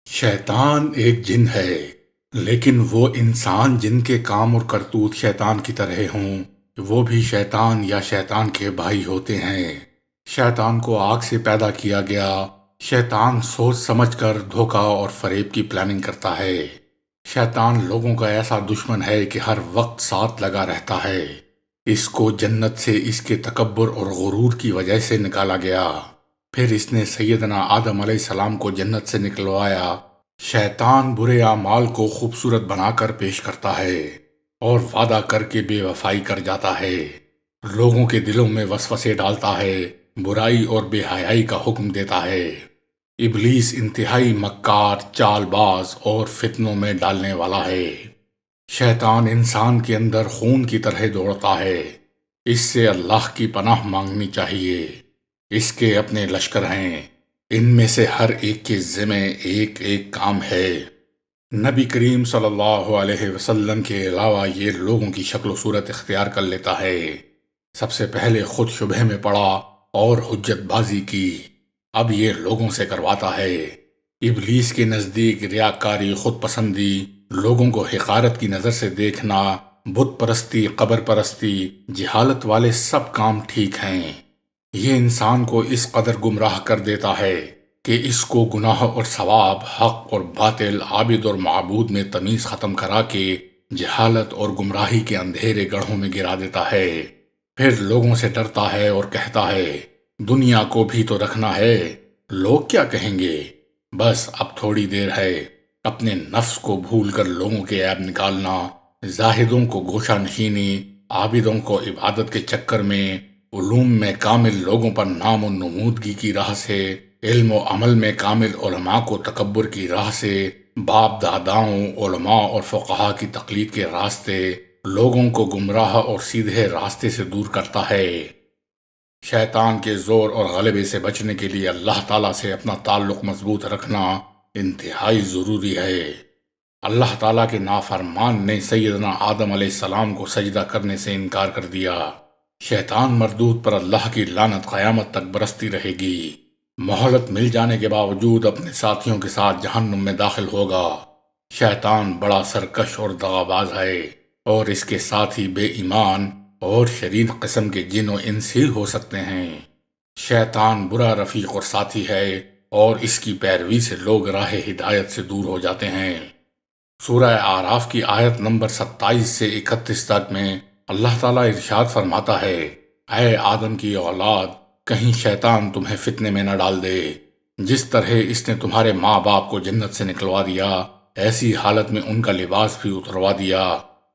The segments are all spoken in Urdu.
شیطان ایک جن ہے، لیکن وہ انسان جن کے کام اور کرتوت شیطان کی طرح ہوں، وہ بھی شیطان یا شیطان کے بھائی ہوتے ہیں۔ شیطان کو آگ سے پیدا کیا گیا۔ شیطان سوچ سمجھ کر دھوکہ اور فریب کی پلاننگ کرتا ہے۔ شیطان لوگوں کا ایسا دشمن ہے کہ ہر وقت ساتھ لگا رہتا ہے۔ اس کو جنت سے اس کے تکبر اور غرور کی وجہ سے نکالا گیا۔ پھر اس نے سیدنا آدم علیہ السلام کو جنت سے نکلوایا۔ شیطان برے اعمال کو خوبصورت بنا کر پیش کرتا ہے اور وعدہ کر کے بے وفائی کر جاتا ہے۔ لوگوں کے دلوں میں وسوسے ڈالتا ہے، برائی اور بے حیائی کا حکم دیتا ہے۔ ابلیس انتہائی مکار، چال باز اور فتنوں میں ڈالنے والا ہے۔ شیطان انسان کے اندر خون کی طرح دوڑتا ہے۔ اس سے اللہ کی پناہ مانگنی چاہیے۔ اس کے اپنے لشکر ہیں، ان میں سے ہر ایک کے ذمہ ایک ایک کام ہے۔ نبی کریم صلی اللہ علیہ وسلم کے علاوہ یہ لوگوں کی شکل و صورت اختیار کر لیتا ہے۔ سب سے پہلے خود شبہ میں پڑا اور حجت بازی کی، اب یہ لوگوں سے کرواتا ہے۔ ابلیس کے نزدیک ریاکاری، خود پسندی، لوگوں کو حقارت کی نظر سے دیکھنا، بت پرستی، قبر پرستی، جہالت والے سب کام ٹھیک ہیں۔ یہ انسان کو اس قدر گمراہ کر دیتا ہے کہ اس کو گناہ اور ثواب، حق اور باطل، عابد اور معبود میں تمیز ختم کرا کے جہالت اور گمراہی کے اندھیرے گڑھوں میں گرا دیتا ہے۔ پھر لوگوں سے ڈرتا ہے اور کہتا ہے، دنیا کو بھی تو رکھنا ہے، لوگ کیا کہیں گے؟ بس اب تھوڑی دیر ہے، اپنے نفس کو بھول کر لوگوں کے عیب نکالنا، زاہدوں کو گوشہ نشینی، عابدوں کو عبادت کے چکر میں، علوم میں کامل لوگوں پر نام و نمودگی کی راہ سے، علم و عمل میں کامل علماء کو تکبر کی راہ سے، باپ داداؤں، علماء اور فقہا کی تقلید کے راستے، لوگوں کو گمراہ اور سیدھے راستے سے دور کرتا ہے۔ شیطان کے زور اور غلبے سے بچنے کے لیے اللہ تعالیٰ سے اپنا تعلق مضبوط رکھنا انتہائی ضروری ہے۔ اللہ تعالیٰ کے نافرمان نے سیدنا آدم علیہ السلام کو سجدہ کرنے سے انکار کر دیا۔ شیطان مردود پر اللہ کی لعنت قیامت تک برستی رہے گی۔ مہلت مل جانے کے باوجود اپنے ساتھیوں کے ساتھ جہنم میں داخل ہوگا۔ شیطان بڑا سرکش اور دغاباز ہے، اور اس کے ساتھی بے ایمان اور شریر قسم کے جن و انس ہی ہو سکتے ہیں۔ شیطان برا رفیق اور ساتھی ہے، اور اس کی پیروی سے لوگ راہ ہدایت سے دور ہو جاتے ہیں۔ سورہ اعراف کی آیت نمبر 27 سے 31 تک میں اللہ تعالیٰ ارشاد فرماتا ہے، اے آدم کی اولاد، کہیں شیطان تمہیں فتنے میں نہ ڈال دے۔ جس طرح اس نے تمہارے ماں باپ کو جنت سے نکلوا دیا، ایسی حالت میں ان کا لباس بھی اتروا دیا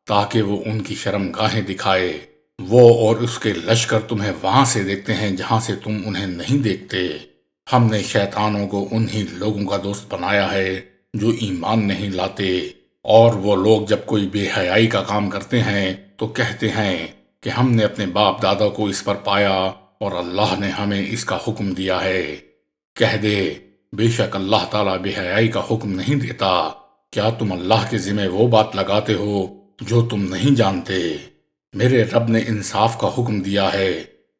تاکہ وہ ان کی شرم گاہیں دکھائے۔ وہ اور اس کے لشکر تمہیں وہاں سے دیکھتے ہیں جہاں سے تم انہیں نہیں دیکھتے۔ ہم نے شیطانوں کو انہی لوگوں کا دوست بنایا ہے جو ایمان نہیں لاتے، اور وہ لوگ جب کوئی بے حیائی کا کام کرتے ہیں تو کہتے ہیں کہ ہم نے اپنے باپ دادا کو اس پر پایا اور اللہ نے ہمیں اس کا حکم دیا ہے۔ کہہ دے، بے شک اللہ تعالیٰ بے حیائی کا حکم نہیں دیتا۔ کیا تم اللہ کے ذمہ وہ بات لگاتے ہو جو تم نہیں جانتے؟ میرے رب نے انصاف کا حکم دیا ہے،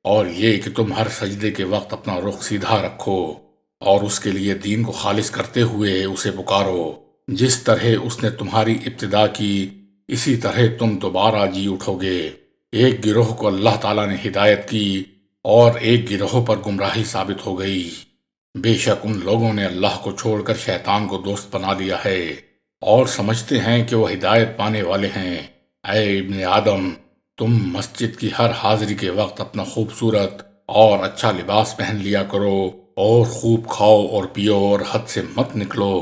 اور یہ کہ تم ہر سجدے کے وقت اپنا رخ سیدھا رکھو اور اس کے لیے دین کو خالص کرتے ہوئے اسے پکارو۔ جس طرح اس نے تمہاری ابتدا کی، اسی طرح تم دوبارہ جی اٹھو گے۔ ایک گروہ کو اللہ تعالیٰ نے ہدایت کی اور ایک گروہ پر گمراہی ثابت ہو گئی۔ بے شک ان لوگوں نے اللہ کو چھوڑ کر شیطان کو دوست بنا لیا ہے اور سمجھتے ہیں کہ وہ ہدایت پانے والے ہیں۔ اے ابن آدم، تم مسجد کی ہر حاضری کے وقت اپنا خوبصورت اور اچھا لباس پہن لیا کرو، اور خوب کھاؤ اور پیو اور حد سے مت نکلو۔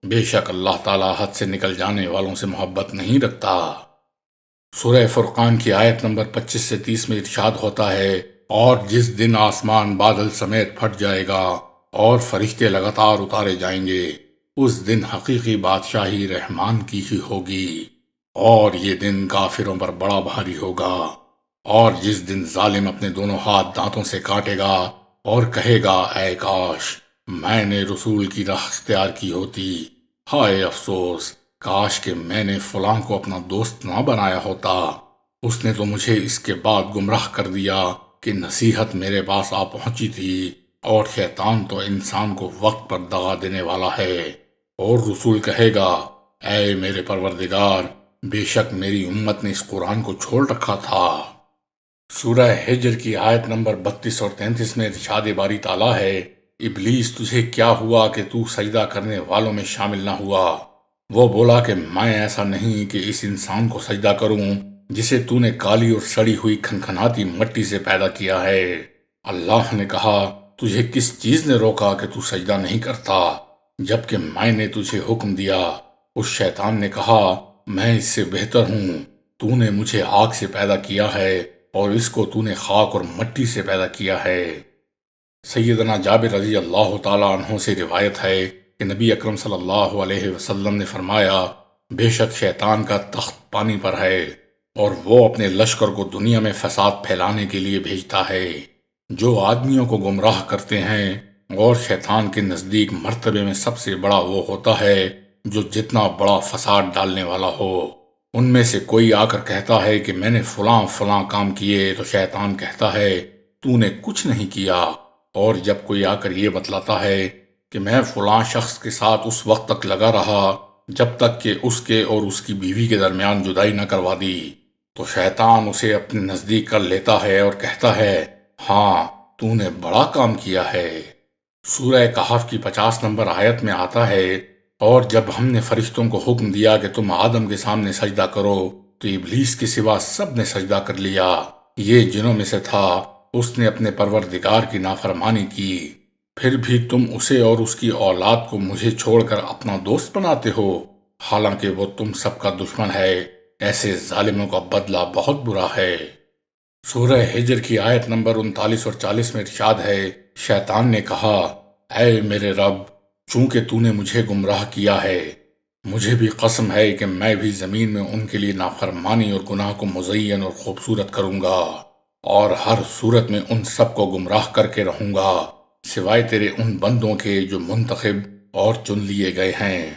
بے شک اللہ تعالیٰ حد سے نکل جانے والوں سے محبت نہیں رکھتا۔ سورہ فرقان کی آیت نمبر 25 سے 30 میں ارشاد ہوتا ہے، اور جس دن آسمان بادل سمیت پھٹ جائے گا اور فرشتے لگاتار اتارے جائیں گے، اس دن حقیقی بادشاہی رحمان کی ہی ہوگی، اور یہ دن کافروں پر بڑا بھاری ہوگا۔ اور جس دن ظالم اپنے دونوں ہاتھ دانتوں سے کاٹے گا اور کہے گا، اے کاش میں نے رسول کی راہ اختیار کی ہوتی، ہائے افسوس، کاش کہ میں نے فلاں کو اپنا دوست نہ بنایا ہوتا، اس نے تو مجھے اس کے بعد گمراہ کر دیا کہ نصیحت میرے پاس آ پہنچی تھی، اور شیطان تو انسان کو وقت پر دغا دینے والا ہے۔ اور رسول کہے گا، اے میرے پروردگار، بے شک میری امت نے اس قرآن کو چھوڑ رکھا تھا۔ سورہ ہجر کی آیت نمبر 32 اور 33 میں ارشاد باری تعالیٰ ہے، ابلیس تجھے کیا ہوا کہ تو سجدہ کرنے والوں میں شامل نہ ہوا؟ وہ بولا کہ میں ایسا نہیں کہ اس انسان کو سجدہ کروں جسے تو نے کالی اور سڑی ہوئی کھنکھناتی مٹی سے پیدا کیا ہے۔ اللہ نے کہا، تجھے کس چیز نے روکا کہ تو سجدہ نہیں کرتا جبکہ میں نے تجھے حکم دیا؟ اس شیطان نے کہا، میں اس سے بہتر ہوں، تو نے مجھے آگ سے پیدا کیا ہے اور اس کو تو نے خاک اور مٹی سے پیدا کیا ہے۔ سیدنا جابر رضی اللہ تعالیٰ عنہ سے روایت ہے کہ نبی اکرم صلی اللہ علیہ وسلم نے فرمایا، بے شک شیطان کا تخت پانی پر ہے اور وہ اپنے لشکر کو دنیا میں فساد پھیلانے کے لیے بھیجتا ہے۔ جو آدمیوں کو گمراہ کرتے ہیں، اور شیطان کے نزدیک مرتبے میں سب سے بڑا وہ ہوتا ہے جو جتنا بڑا فساد ڈالنے والا ہو۔ ان میں سے کوئی آ کر کہتا ہے کہ میں نے فلاں فلاں کام کیے، تو شیطان کہتا ہے تو نے کچھ نہیں کیا۔ اور جب کوئی آ کر یہ بتلاتا ہے کہ میں فلاں شخص کے ساتھ اس وقت تک لگا رہا جب تک کہ اس کے اور اس کی بیوی کے درمیان جدائی نہ کروا دی، تو شیطان اسے اپنے نزدیک کر لیتا ہے اور کہتا ہے، ہاں تو نے بڑا کام کیا ہے۔ سورہ کہف کی 50 نمبر آیت میں آتا ہے، اور جب ہم نے فرشتوں کو حکم دیا کہ تم آدم کے سامنے سجدہ کرو تو ابلیس کے سوا سب نے سجدہ کر لیا۔ یہ جنوں میں سے تھا، اس نے اپنے پروردگار کی نافرمانی کی۔ پھر بھی تم اسے اور اس کی اولاد کو مجھے چھوڑ کر اپنا دوست بناتے ہو، حالانکہ وہ تم سب کا دشمن ہے۔ ایسے ظالموں کا بدلہ بہت برا ہے۔ سورہ ہجر کی آیت نمبر 39 اور 40 میں ارشاد ہے، شیطان نے کہا، اے میرے رب، چونکہ تو نے مجھے گمراہ کیا ہے، مجھے بھی قسم ہے کہ میں بھی زمین میں ان کے لیے نافرمانی اور گناہ کو مزین اور خوبصورت کروں گا، اور ہر صورت میں ان سب کو گمراہ کر کے رہوں گا، سوائے تیرے ان بندوں کے جو منتخب اور چن لیے گئے ہیں۔